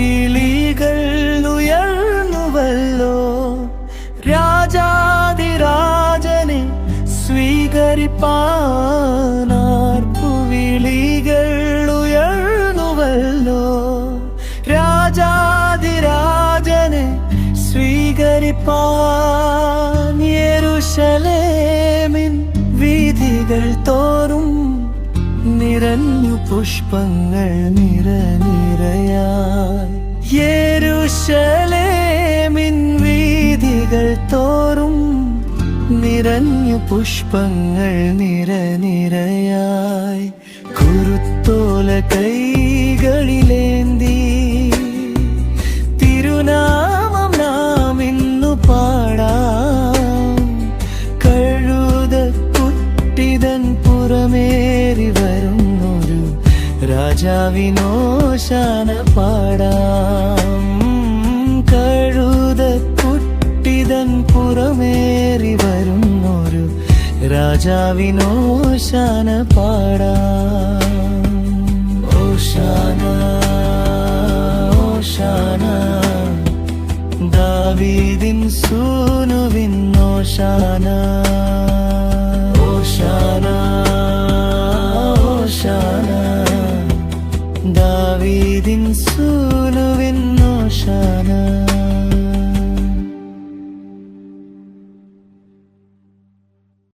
വിളികൾ ഉയർന്നുവല്ലോ. രാജാതിരാജനെ സ്വീകരിപ്പാൻ ആർപ്പുവിളികൾ ഉയർന്നുവല്ലോ. രാജാതിരാജനെ സ്വീകരിപ്പാൻ യെരൂശലേമിൻ വീഥികൾ തോറും നിറഞ്ഞു പുഷ്പങ്ങൾ നിരനിരയായി. യെരൂശലേമിൻ വീഥികൾ തോറും നിറഞ്ഞു പുഷ്പങ്ങൾ നിരനിരയായി. കുരുത്തോല കൈകളിലേന്തി തിരുനാമം നാം ഇന്നു പാടാം. കഴുതക്കുട്ടിതൻ പുറമേറി വരുന്നൊരു രാജാവിനോശാന പാടാം. കഴുതക്കുട്ടിതൻ പുറമേറി വരുന്നൊരു രാജാവിനോശാന പാടാം. ഓശാന ഓശാന ദാവീദിൻ സൂനുവിൻ ഓശാന.